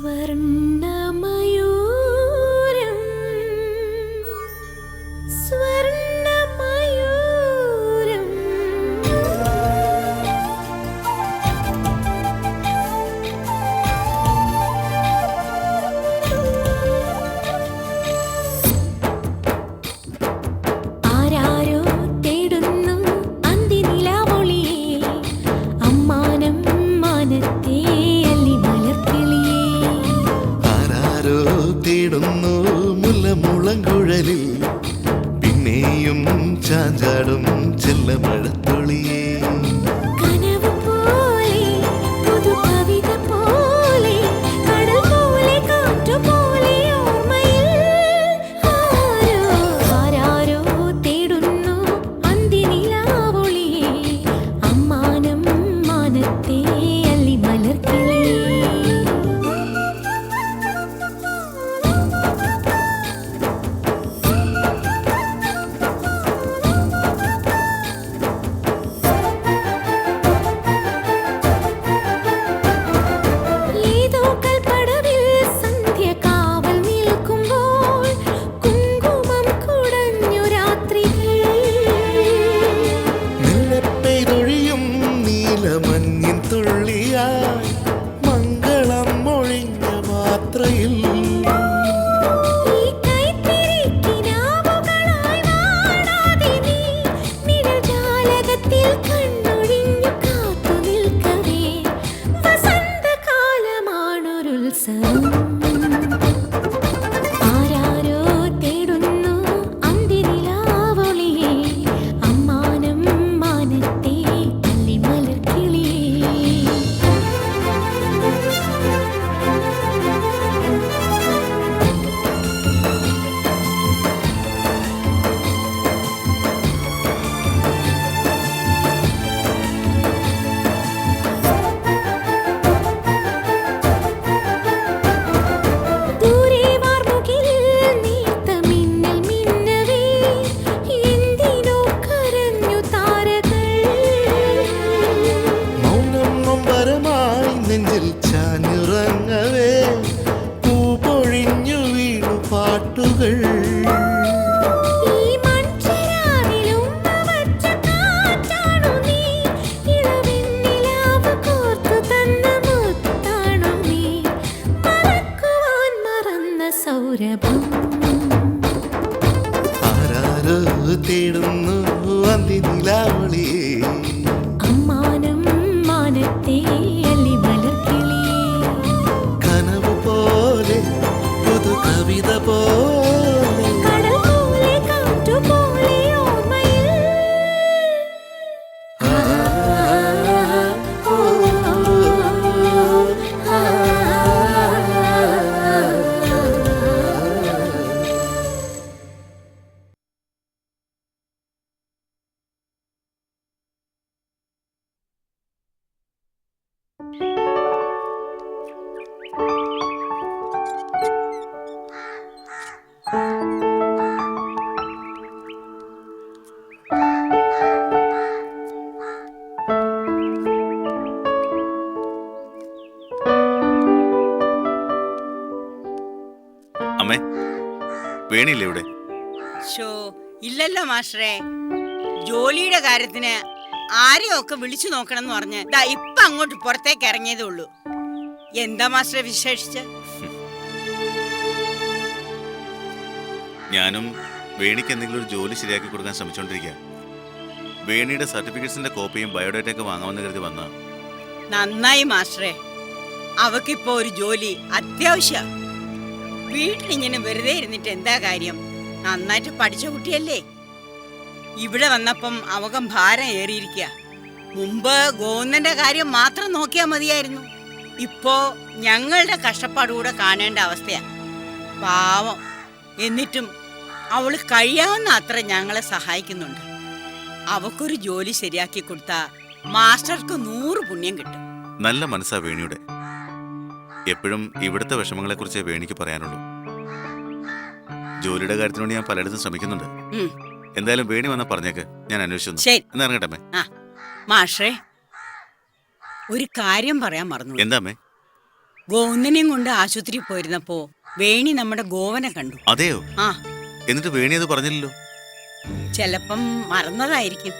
സ്വർണ്ണമയൂരം സ്വർണ്ണമയൂരം ആരാരോ തേടുന്നു അന്തിനിലാവൊളിയേ അമ്മാനം മാനത്തേ തേടുന്നു മുല്ലമുളങ്കുഴലിൽ പിന്നെയും ചാഞ്ചാടും ചെല്ലമഴത്തുള്ളിയേ കനവ് പോലെ പുതു കവിത പോലെ കടൽ പോലെ കാറ്റു പോലെ ഓർമ്മയിൽ ആരാരോ തേടുന്നു അന്തിനിലാവൊളിയേ അമ്മാനം മാനത്തേ അല്ലി മലർക്കിളിയേ മംഗളം മൊഴിഞ്ഞ മാത്രയിൽ ആരാരോ തേടുന്നു അന്തിനിലാവൊളിയേ അമ്മാനം മാനത്തേ അല്ലി മലർക്കിളിയേ നെഞ്ചിൽ ചാഞ്ഞുറങ്ങവേ പൂ പൊഴിഞ്ഞു വീണു പാട്ടുകൾ ആരാരോ തേടുന്നു അന്തിനിലാവൊളിയേ അമ്മാനം മാനത്തേ അല്ലി മലർക്കിളിയേ കനവ് പോലെ പുതു കവിത പോലെ കടൽ പോലെ കാറ്റു പോലെ ഓർമ്മയിൽ അമ്മേ, വേണിയില്ലേ ഇവിടെ? ഇല്ലല്ലോ മാസ്റ്ററെ. ജോലിയുടെ കാര്യത്തിന് ആരെയൊക്കെ വിളിച്ചു നോക്കണം എന്ന് പറഞ്ഞ് ഇപ്പൊ അങ്ങോട്ട് പുറത്തേക്ക് ഇറങ്ങിയതേ ഉള്ളൂ. എന്താ മാസ്റ്ററെ വിശേഷിച്ച്? ഞാനും വേണിക്ക് എന്തെങ്കിലും ഒരു ജോലി ശരിയാക്കി കൊടുക്കാൻ ശ്രമിച്ചോണ്ടിരിക്കുക. വേണിയുടെ സർട്ടിഫിക്കറ്റ്സിന്റെ കോപ്പിയും ബയോഡേറ്റയൊക്കെ വാങ്ങാമെന്ന് കരുതി വന്ന. നന്നായി മാസ്റ്ററെ. അവക്കിപ്പോ ഒരു ജോലി അത്യാവശ്യം. വീട്ടിലിങ്ങനെ വെറുതെ ഇരുന്നിട്ട് എന്താ കാര്യം? നന്നായിട്ട് പഠിച്ച കുട്ടിയല്ലേ. ഇവിടെ വന്നപ്പം അവകം ഭാരം ഏറിയിരിക്കുക. മുമ്പ് ഗോവിന്ദന്റെ കാര്യം മാത്രം നോക്കിയാൽ മതിയായിരുന്നു. ഇപ്പോ ഞങ്ങളുടെ കഷ്ടപ്പാടുകൂടെ കാണേണ്ട അവസ്ഥയാ. പാവം. എന്നിട്ടും അവള് കഴിയാവുന്ന അത്ര ഞങ്ങളെ സഹായിക്കുന്നുണ്ട്. അവക്കൊരു ജോലി ശരിയാക്കി കൊടുത്താ മാസ്റ്റർക്ക് 100 പുണ്യം കിട്ടും. നല്ല മനസ്സാ വേണിയുടെ. എപ്പോഴും ഇവിടുത്തെ വിഷമങ്ങളെ കുറിച്ച് വേണിക്ക് പറയാനുള്ളൂ. ജോലിയുടെ കാര്യത്തിനോട് ഞാൻ പലയിടത്തും ശ്രമിക്കുന്നുണ്ട്. എന്തായാലും വേണി വന്നാ പറഞ്ഞേക്ക്, ഞാൻ അന്വേഷിച്ചു. എന്നാ ഇറങ്ങട്ടെ. മാഷേ, ഒരു കാര്യം പറയാൻ മറന്നു. എന്താ അമ്മേ? ഗോവിന്ദനെയും കൊണ്ട് ആശുപത്രിയിൽ പോയിരുന്നപ്പോ വേണി നമ്മുടെ ഗോവനെ കണ്ടു. അതെയോ? ആ, എന്നിട്ട് വേണി അത് പറഞ്ഞില്ലല്ലോ. ചെലപ്പം മറന്നതായിരിക്കും.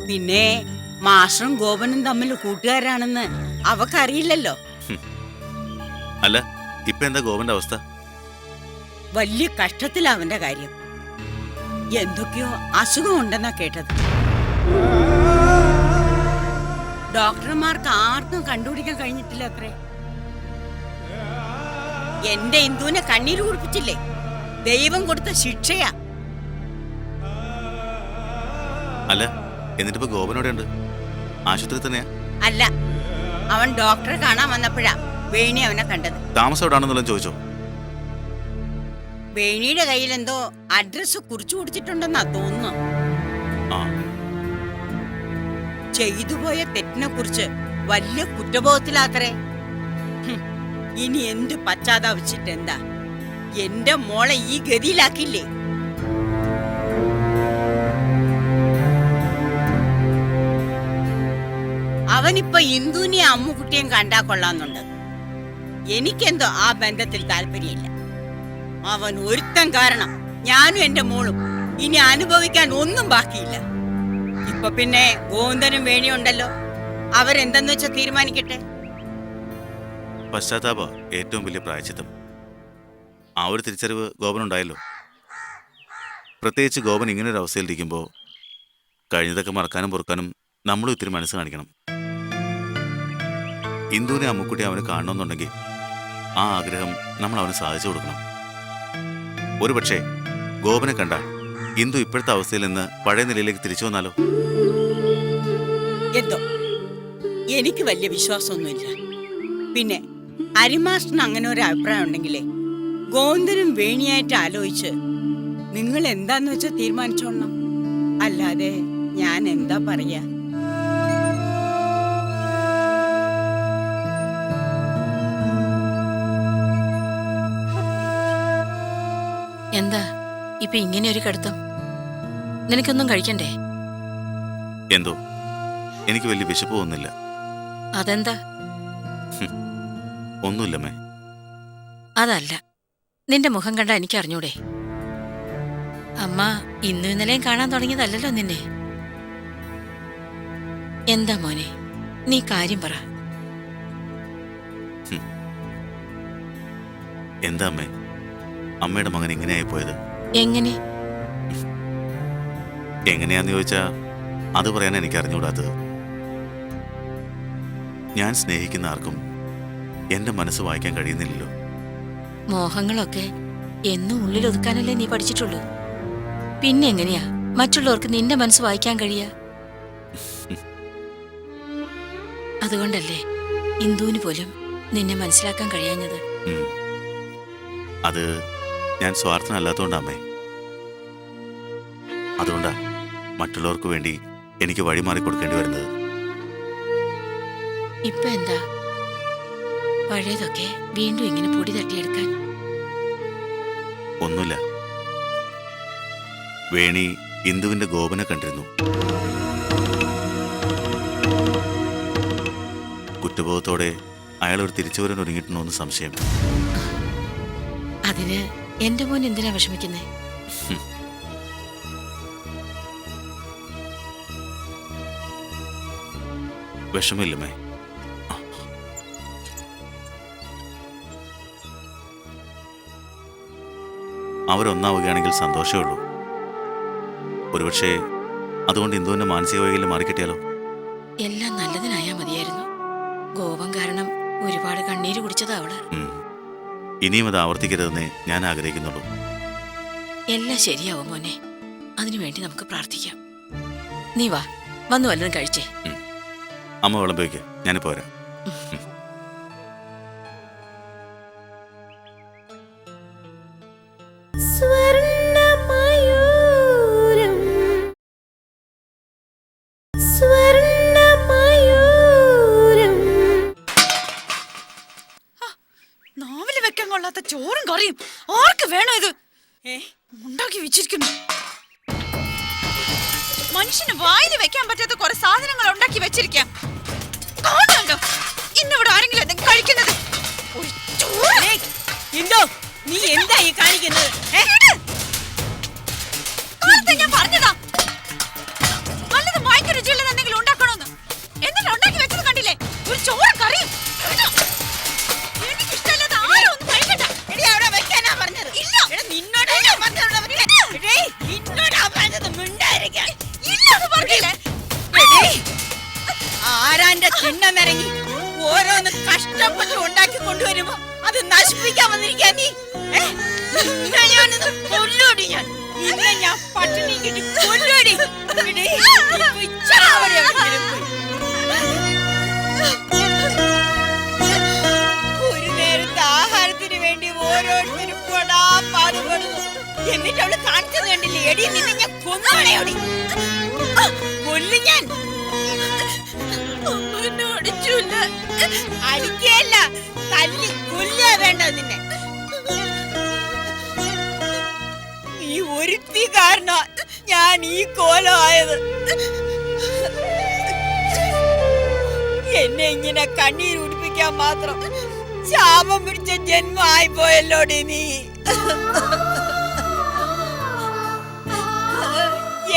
പിന്നെ മാഷും ഗോപനും തമ്മിൽ കൂട്ടുകാരാണെന്ന് അവക്കറിയില്ലല്ലോ. അല്ല, ഇപ്പൊ എന്താ ഗോവന്റെ അവസ്ഥ? വലിയ കഷ്ടത്തിലാ അവന്റെ കാര്യം. എന്തൊക്കെയോ അസുഖമുണ്ടെന്നാ കേട്ടത്. ഡോക്ടർമാർക്ക് ആർക്കും കണ്ടുപിടിക്കാൻ കഴിഞ്ഞിട്ടില്ല അത്രേ. എന്റെ ഇന്ദുവിനെ കണ്ണീര് കുടിപ്പിച്ചില്ലേ, ദൈവം കൊടുത്ത ശിക്ഷയാ. അല്ല, എന്നിട്ടിപ്പോ ഗോപനോടെ ഉണ്ട്? ആശുപത്രി തന്നെയാ? അല്ല, അവൻ ഡോക്ടറെ കാണാൻ വന്നപ്പോഴാ വേണി അവനെ കണ്ടത്. താമസം എവിടാണെന്നുള്ളത് ചോദിച്ചോ? വേണിയുടെ കയ്യിൽ എന്തോ അഡ്രസ് കുറിച്ചു കൊടുത്തിട്ടുണ്ടെന്നാ തോന്നുന്നു. ആ, ചെയ്തുപോയ തെറ്റിനെ കുറിച്ച് വലിയ കുറ്റബോധത്തിലാത്രേ. ഇനി എന്ത് പശ്ചാത്താപിച്ചിട്ട് എന്താ? എന്റെ മോളെ ഈ ഗതിയിലാക്കില്ലേ? അവനിപ്പോ ഇന്ദുവിനെയും അമ്മുക്കുട്ടിയും കണ്ടാ കൊള്ളാന്നുണ്ട്. എനിക്കെന്തോ ആ ബന്ധത്തിൽ താല്പര്യമില്ല. അവൻ ഒരുത്തൻ കാരണം ഞാനും എന്റെ മോളും ഇനി അനുഭവിക്കാൻ ഒന്നും ബാക്കിയില്ല. ഇപ്പൊ പിന്നെ ഗോവിന്ദനും വേണിയുണ്ടല്ലോ, അവരെന്തെന്ന് വെച്ചാ തീരുമാനിക്കട്ടെ. പശ്ചാത്താപ ഏറ്റവും വലിയ പ്രായച്ചിത്തം. ആ ഒരു തിരിച്ചറിവ് ഗോപനുണ്ടായല്ലോ. പ്രത്യേകിച്ച് ഗോപൻ ഇങ്ങനൊരു അവസ്ഥയിലിരിക്കുമ്പോൾ കഴിഞ്ഞതൊക്കെ മറക്കാനും പൊറുക്കാനും നമ്മളും ഇത്തിരി മനസ്സ് കാണിക്കണം. ഇന്ദുവിനെ അമ്മുക്കുട്ടി അവന് കാണണമെന്നുണ്ടെങ്കിൽ ആ ആഗ്രഹം നമ്മൾ അവന് സാധിച്ചു കൊടുക്കണം. ഒരുപക്ഷെ ഗോപനെ കണ്ട ഇന്ദു ഇപ്പോഴത്തെ അവസ്ഥയിൽ നിന്ന് പഴയ നിലയിലേക്ക് തിരിച്ചു വന്നാലോ? എന്തോ എനിക്ക് വലിയ വിശ്വാസമൊന്നുമില്ല. പിന്നെ അരിമാസ്റ്ററിന് അങ്ങനെ ഒരു അഭിപ്രായം ഉണ്ടെങ്കിലേ ഗോവിന്ദനും വേണിയായിട്ട് ആലോചിച്ച് നിങ്ങൾ എന്താന്ന് വെച്ചാൽ തീരുമാനിച്ചോളണം. അല്ലാതെ ഞാൻ എന്താ പറയാ? എന്താ ഇപ്പൊ ഇങ്ങനെ ഒരു കടുത്തം? നിനക്കൊന്നും കഴിക്കണ്ടേ? എന്തോ എനിക്ക് വലിയ വിശപ്പ് തോന്നുന്നില്ല. അതെന്താ? ഒന്നുമില്ലമ്മേ. അതല്ല, നിന്റെ മുഖം കണ്ട എനിക്ക് അറിഞ്ഞൂടെ? അമ്മ ഇന്നും ഇന്നലെയും കാണാൻ തുടങ്ങിയതല്ലോ നിന്നെ. എന്താ മോനെ, നീ കാര്യം പറ. എന്താ അമ്മേ, അമ്മയുടെ മകൻ ഇങ്ങനെയായി പോയത്? എങ്ങനെ? എങ്ങനെയാന്ന് ചോദിച്ചാ അത് പറയാൻ എനിക്ക് അറിഞ്ഞൂടാത്തത്. ഞാൻ സ്നേഹിക്കുന്ന ആർക്കും എന്റെ മനസ്സ് വായിക്കാൻ കഴിയുന്നില്ലല്ലോ. മോഹങ്ങളൊക്കെ എന്നും ഉള്ളിൽ ഒതുക്കാനല്ലേ നീ പഠിച്ചിട്ടുള്ളൂ. പിന്നെ എങ്ങനെയാ മറ്റുള്ളവർക്ക് നിന്റെ മനസ്സ് വായിക്കാൻ കഴിയാ? അതുകൊണ്ടല്ലേ ഇന്ദുവിന് പോലും നിന്നെ മനസ്സിലാക്കാൻ കഴിയാഞ്ഞത്. അത് ഞാൻ സ്വാർത്ഥനല്ലാത്തോണ്ടാ അമ്മേ. അതുകൊണ്ടാ മറ്റുള്ളവർക്ക് വേണ്ടി എനിക്ക് വഴിമാറി കൊടുക്കേണ്ടി വരുന്നത്. ഇപ്പൊ എന്താ പഴയതൊക്കെ വീണ്ടും ഇങ്ങനെ പൊടി തട്ടിയെടുക്കാൻ? ഒന്നുമില്ല. വേണി ഇന്ദുവിന്റെ ഗോപനെ കണ്ടിരുന്നു. കുറ്റബോധത്തോടെ അയാൾ ഒരു തിരിച്ചുവരാൻ ഒരുങ്ങിയിട്ടുണ്ടോ എന്ന് സംശയം. അതിന് എന്റെ മോൻ എന്തിനാ വിഷമിക്കുന്നേ? വിഷമില്ലമ്മേ. അവരൊന്നാവുകയാണെങ്കിൽ സന്തോഷമേ ഉള്ളൂ. ഒരുപക്ഷെ അതുകൊണ്ട് ഇന്ദുവിന്റെ മാനസിക വൈകല്യം മാറിക്കിട്ടിയാലോ? എല്ലാം നല്ലതിനായാ മതിയായിരുന്നു. ഗോപം കാരണം ഒരുപാട് കണ്ണീര് കുടിച്ചതാ അവള്. ഇനിയും അത് ആവർത്തിക്കരുതെന്നേ ഞാൻ ആഗ്രഹിക്കുന്നുള്ളൂ. എല്ലാം ശരിയാവും മോനെ. അതിനുവേണ്ടി നമുക്ക് പ്രാർത്ഥിക്കാം. നീ വാ, വന്നു വല്ലതും കഴിച്ചേ. അമ്മ വിളമ്പ് ഞാനിപ്പോ വരാം. സ്വർണ്ണമയൂരം നാവില് വെക്കാൻ കൊള്ളാത്ത ചോറും കറിയും ആർക്ക് വേണോ ഇത്? ഉണ്ടാക്കി വെച്ചിരിക്കുന്നു. മനുഷ്യന് വായില് വെക്കാൻ പറ്റാത്ത കുറെ സാധനങ്ങൾ ഉണ്ടാക്കി വെച്ചിരിക്കാം. കാണുന്നുണ്ടോ ഇന്നിവിടെ ആരെങ്കിലും എന്തെങ്കിലും കഴിക്കുന്നത്? അണ്ണന്റെ തിണ്ണനിറങ്ങി ഓരോന്ന് കഷ്ടപ്പെട്ട് ഉണ്ടാക്കി കൊണ്ടുവരുമ്പോ അത് നശിപ്പിക്കാൻ വന്നിരിക്കാ നീ. നിന്നെ ഞാനിന്ന് കൊല്ലുവടി ഞാൻ. നിന്നെ ഞാൻ പട്ടിണി കിട്ടി കൊല്ലുവടി. എടീ, ഇപ്പൊ ഇച്ചിരി അവിടെ എവിടെയെങ്കിലും പോയി. ഒരു നേരത്തെ ആഹാരത്തിന് വേണ്ടി ഓരോരുത്തരും കൊടാ പാടുപെടുന്നു. എന്നിട്ട് അവള് കാണിച്ചത് കണ്ടില്ലേ? എടി നിന്നെ ഞാൻ കൊന്നോളെയോടി, കൊല്ലു ഞാൻ. അടിക്കല്ല, തല്ലി കൊല്ലുക വേണ്ടത് നിന്നെ. നീ ഒരുത്തി കാരണ ഞാൻ ഈ കോലമായത്. എന്നെ ഇങ്ങനെ കണ്ണീർ ഉടിപ്പിക്കാൻ മാത്രം ശാപം പിടിച്ച ജന്മമായി പോയല്ലോടി നീ.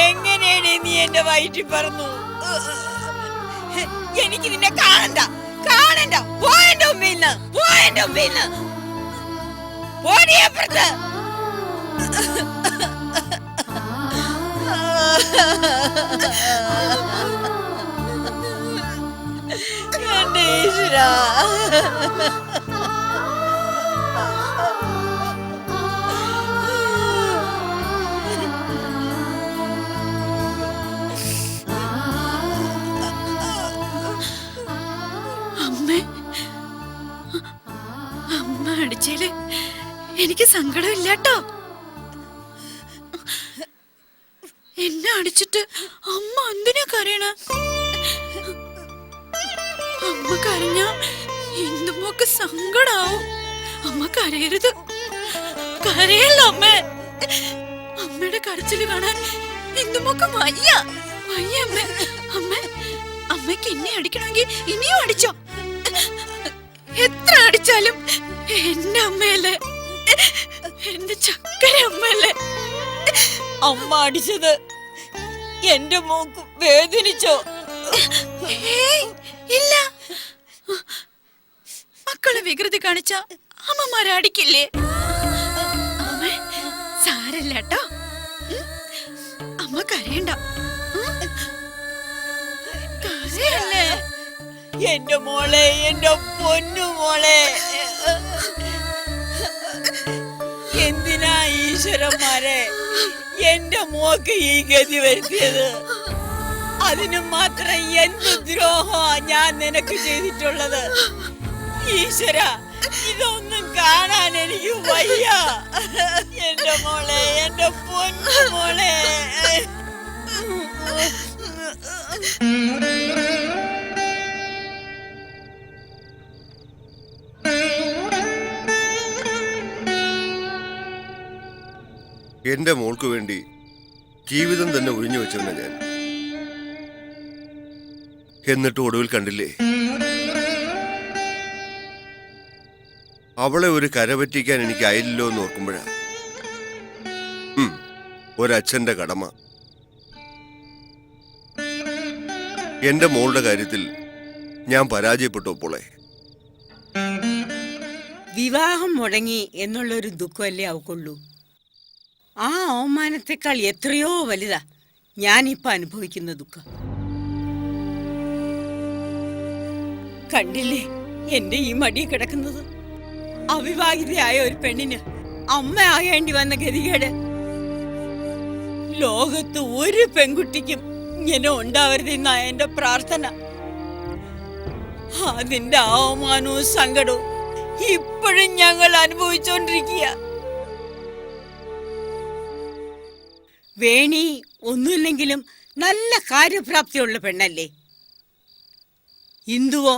എങ്ങനെയാണ് നീ എന്റെ വയറ്റിൽ പറന്നു? എനിക്ക് നിന്നെ കാണണ്ട, കാണണ്ട. പോയെന്റെ ഉമ്മയിന്ന്, പോയെന്റെ ഉമ്മയിന്ന്, പോടിയപ്പുറത്ത്. എന്റെ ഈശ്വരാ, അമ്മ അടിച്ചേല് എനിക്ക് സങ്കടമില്ലാട്ടോ. എന്നെ അടിച്ചിട്ട് അമ്മ എന്തിനാ കരയണ? അമ്മ കരഞ്ഞ എന്തുമൊക്കെ സങ്കടാവും. അമ്മ കരയരുത്, കരയല്ല അമ്മ. അമ്മയുടെ കരച്ചില് കാണാൻ എന്തുമൊക്കെ വയ്യ, വയ്യ അമ്മ. അമ്മ അമ്മയ്ക്ക് എന്നെ അടിക്കണമെങ്കിൽ ഇനിയും അടിച്ചോ. എത്ര അടിച്ചാലും എന്റെ അമ്മയല്ലേ, എന്റെ ചക്കര അമ്മയല്ലേ. അമ്മ അടിച്ചത് എന്റെ മോക്ക് വേദനിച്ചോ? ഇല്ല. മക്കളെ വികൃതി കാണിച്ച അമ്മമാരെ അടിക്കില്ലേ? അമ്മ സാരല്ല കേട്ടോ, അമ്മ കരയണ്ട. കരയല്ലേ എന്റെ മോളെ, എന്റെ പൊന്നു മോളെ. എന്തിനാ ഈശ്വരന്മാരെ എന്റെ മോക്ക് ഈ ഗതി വരുത്തിയത്? അതിന് മാത്രം എന്ത് ദ്രോഹമാ ഞാൻ നിനക്ക് ചെയ്തിട്ടുള്ളത്? ഈശ്വര, ഇതൊന്നും കാണാൻ എനിക്ക് വയ്യ. എന്റെ മോളെ, എന്റെ പൊന്നു മോളെ. എന്റെ മോൾക്ക് വേണ്ടി ജീവിതം തന്നെ ഒഴിഞ്ഞു വെച്ചിരുന്ന ഞാൻ, എന്നിട്ട് ഒടുവിൽ കണ്ടില്ലേ അവളെ ഒരു കരപറ്റിക്കാൻ എനിക്ക് ആയില്ലല്ലോ എന്ന് ഓർക്കുമ്പോഴാ ഒരച്ഛന്റെ കടമ. എന്റെ മോളുടെ കാര്യത്തിൽ ഞാൻ പരാജയപ്പെട്ടു. അപ്പോളെ വിവാഹം മുടങ്ങി എന്നുള്ളൊരു ദുഃഖമല്ലേ അവക്കുള്ളൂ. ആ അവമാനത്തെക്കാൾ എത്രയോ വലുതാ ഞാനിപ്പോ അനുഭവിക്കുന്ന ദുഃഖം. കണ്ടില്ലേ എന്റെ ഈ മടി കിടക്കുന്നത്? അവിവാഹിതയായ ഒരു പെണ്ണിന് അമ്മയാകേണ്ടി വന്ന ഗതികേട്. ലോകത്ത് ഒരു പെൺകുട്ടിക്കും ഇങ്ങനെ ഉണ്ടാവരുതെന്നാ എന്റെ പ്രാർത്ഥന. അതിന്റെ അവമാനവും സങ്കടവും ഇപ്പോഴും ഞങ്ങൾ അനുഭവിച്ചോണ്ടിരിക്കുക. വേണി ഒന്നുമില്ലെങ്കിലും നല്ല കാര്യപ്രാപ്തിയുള്ള പെണ്ണല്ലേ. ഇന്ദുവോ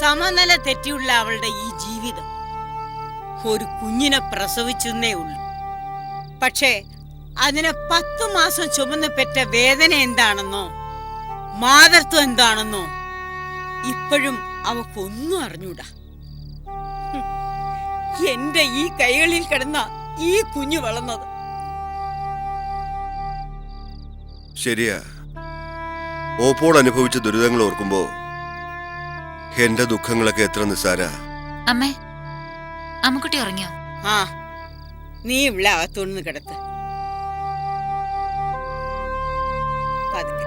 സമനില തെറ്റിയുള്ള അവളുടെ ഈ ജീവിതം. ഒരു കുഞ്ഞിനെ പ്രസവിച്ചെന്നേ ഉള്ളൂ. പക്ഷേ അതിനെ 10 മാസം ചുമന്ന് പെറ്റ വേദന എന്താണെന്നോ മാതൃത്വം എന്താണെന്നോ ഇപ്പോഴും അവക്കൊന്നും അറിഞ്ഞൂടാ. എന്റെ ഈ കൈകളിൽ കിടന്ന ഈ കുഞ്ഞു വളർന്നത്. ശരിയാ, ഓപ്പോൾ അനുഭവിച്ച ദുരിതങ്ങൾ ഓർക്കുമ്പോ എന്റെ ദുഃഖങ്ങളൊക്കെ എത്ര നിസ്സാര. അമ്മേ, അമ്മക്കുട്ടി ഉറങ്ങിയോ? ആ, നീ ഇവിടെ അകത്തോന്ന് കിടത്ത്. പതുക്കെ.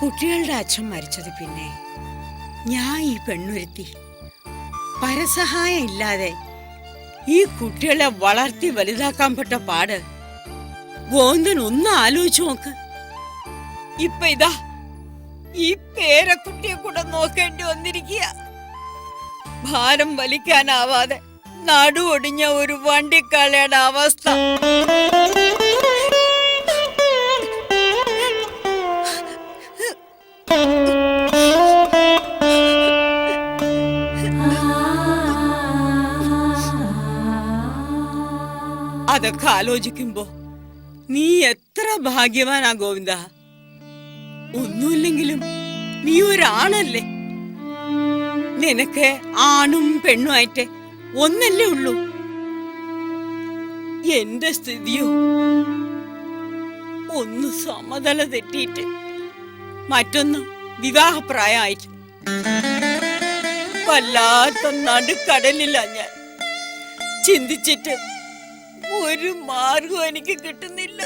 കുട്ടികളുടെ അച്ഛൻ മരിച്ചത് പിന്നെ ഞാൻ ഈ പെണ്ണുരുത്തി പരസഹായം ഇല്ലാതെ ഈ കുട്ടികളെ വളർത്തി വലുതാക്കാൻ പെട്ട പാട് ഗോവിന്ദൻ ഒന്ന് ആലോചിച്ചു നോക്ക്. ഇപ്പൊ ഇതാ ഈ പേരക്കുട്ടിയെ കൂടെ നോക്കേണ്ടി വന്നിരിക്കുക. ഭാരം വലിക്കാനാവാതെ നടുവൊടിഞ്ഞ ഒരു വണ്ടിക്കാളയുടെ അവസ്ഥ. അതൊക്കെ ആലോചിക്കുമ്പോ നീ എത്ര ഭാഗ്യവാനാ ഗോവിന്ദ. ഒന്നുമില്ലെങ്കിലും നീ ഒരാണല്ലേ. നിനക്ക് ആണും പെണ്ണുമായിട്ട് ഒന്നല്ലേ ഉള്ളൂ. എന്റെ സ്ഥിതിയോ ഒന്ന് സമതല തെറ്റിയിട്ട് മറ്റൊന്ന് വിവാഹപ്രായമായിട്ട് വല്ലാത്ത നടുക്കടലില്ല ഞാൻ. ചിന്തിച്ചിട്ട് ഒരു മാർഗം എനിക്ക് കിട്ടുന്നില്ല.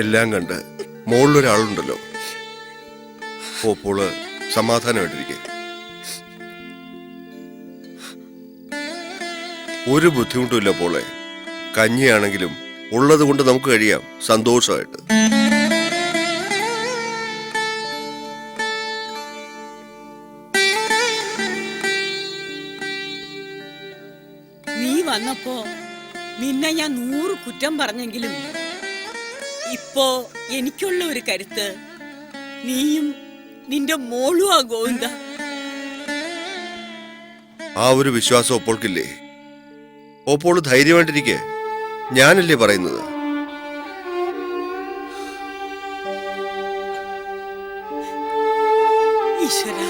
എല്ലാം കണ്ട് മുകളിലൊരാളുണ്ടല്ലോ. പോള് സമാധാനമായിട്ടിരിക്കെ. ഒരു ബുദ്ധിമുട്ടുമില്ല പോളെ. കഞ്ഞിയാണെങ്കിലും ഉള്ളത് കൊണ്ട് നമുക്ക് കഴിയാം സന്തോഷമായിട്ട്. നീ വന്നപ്പോ നിന്നെ ഞാൻ 100 കുറ്റം പറഞ്ഞെങ്കിലും ഇപ്പോ എനിക്കുള്ള ഒരു കരുത്ത് നീയും നിന്റെ മോളും ആ ഗോവിന്ദ. ആ ഒരു വിശ്വാസം ഒപ്പോൾക്കില്ലേ? ഓപ്പോള് ധൈര്യമായിട്ടിരിക്കെ. ഞാനല്ലേ പറയുന്നത്. ഈശ്വര